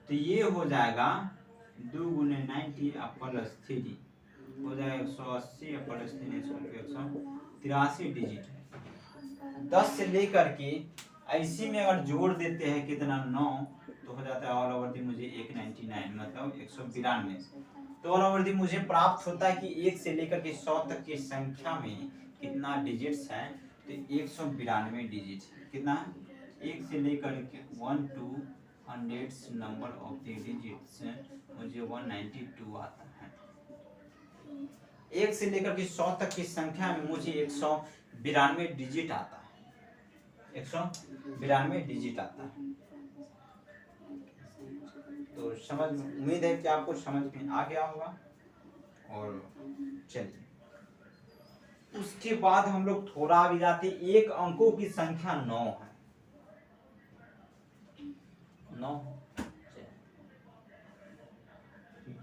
तो ये हो जाएगा 2 गुने 90 प्लस 3 हो जाएगा 180 प्लस 3 183 डिजिट है। 10 से लेकर के ऐसी में अगर जोड़ देते हैं कितना 9 तो हो जाता है ऑल ओवर दी मुझे 199 मतलब 192। तो ऑल ओवर दी मुझे प्राप्त होता है कि 1 से लेकर के 100 तक की संख्या में कितना डिजिट्स है तो 192 डिजिट है। कितना 1 से लेकर के 1 to 100 number of the digits मुझे 192 आता है। 1 से लेकर के 100 तक की संख्या में मुझे 192 डिजिट आता है। 192 डिजिट आता है। तो समझ उम्मीद है कि आपको समझ में आ गया होगा। और चलिए उसके बाद हम लोग थोड़ा भी जाते, एक अंकों की संख्या 9 है। 9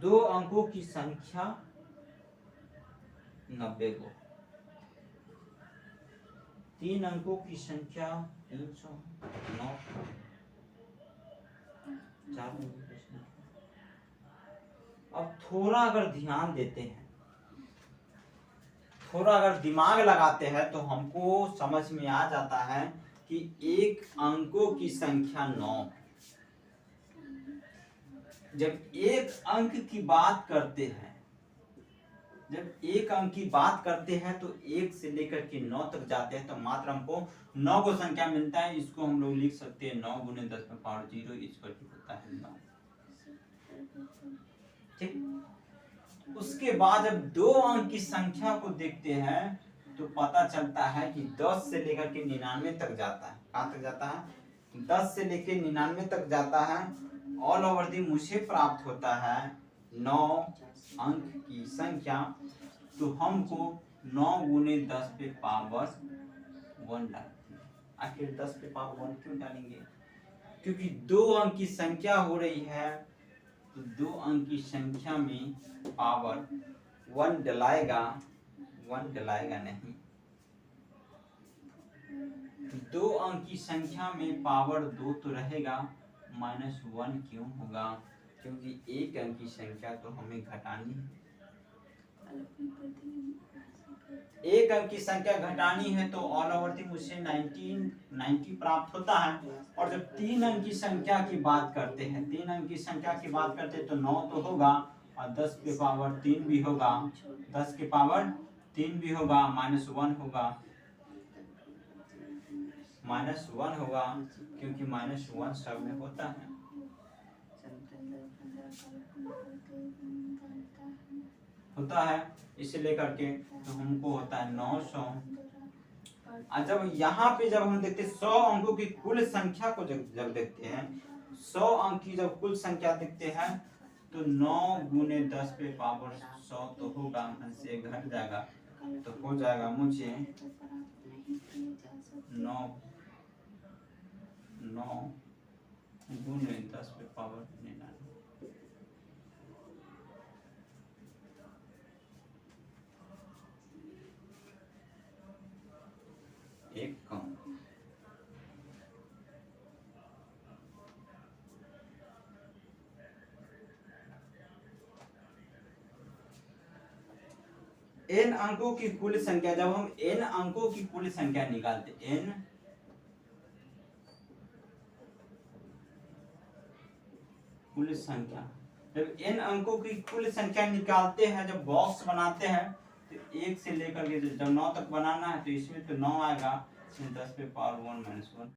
दो अंकों की संख्या 90 को, 3 अंकों की संख्या 309, 4 अंकों की संख्या। अब थोड़ा अगर ध्यान देते हैं, थोड़ा अगर दिमाग लगाते हैं तो हमको समझ में आ जाता है कि एक अंकों की संख्या 9। जब एक अंक की बात करते हैं, जब एक अंक की बात करते हैं तो 1 से लेकर के 9 तक जाते हैं तो मात्र हमको 9 को संख्या मिलता है। इसको हम लोग लिख सकते हैं 9 गुने 10 में पावर 0 इक्वल टू होता है 9। ठीक। उसके बाद जब दो अंक की संख्या को देखते हैं तो पता चलता है कि 10 से लेकर के 99 तक जाता है। कहाँ तक जाता है? 10 से लेकर 99 तक जाता है। ऑल ओवर दी मुझे प्राप्त होता है 9 अंक की संख्या। तो हमको 9 गुने 10 पे पावर 1 डालते हैं। आखिर 10 पे पावर 1 क्यों डालेंगे? क्योंकि 2 अंक की संख्या हो रही है तो 2 अंक की संख्या में पावर 1 डलाएगा, 1 डलाएगा नहीं। 2 अंक की संख्या में पावर 2 तो रहेगा, -1 क्यों होगा? क्योंकि एक अंक की संख्या तो हमें घटानी है। एक अंक की संख्या घटानी है तो ऑल ओवर दी मुझे 90 प्राप्त होता है। और जब 3 अंक की संख्या की बात करते हैं, 3 अंक की संख्या की बात करते हैं तो 9 तो होगा और 10 के पावर 3 भी होगा, 10 के पावर 3 भी होगा, -1 होगा, -1 होगा क्योंकि -1 सब में होता है। होता है इसे लेकर के तो हमको होता है 900। और जब यहाँ पे जब हम देखते हैं 100 अंकों की कुल संख्या को जब देखते हैं, 100 अंक की जब कुल संख्या देखते हैं तो 9 गुने 10 पे पावर 100 तो होगा, से घट जाएगा तो हो जाएगा मुझे 9 गुने 10 पे पावर 99। एक कम। n अंकों की कुल संख्या, जब हम n अंकों की कुल संख्या निकालते, n कुल संख्या, जब n अंकों की कुल संख्या निकालते हैं, जब बॉक्स बनाते हैं तो 1 से लेकर के जब 9 तक बनाना है तो इसमें तो 9 आएगा, इसमें 10 पे पावर 1 -1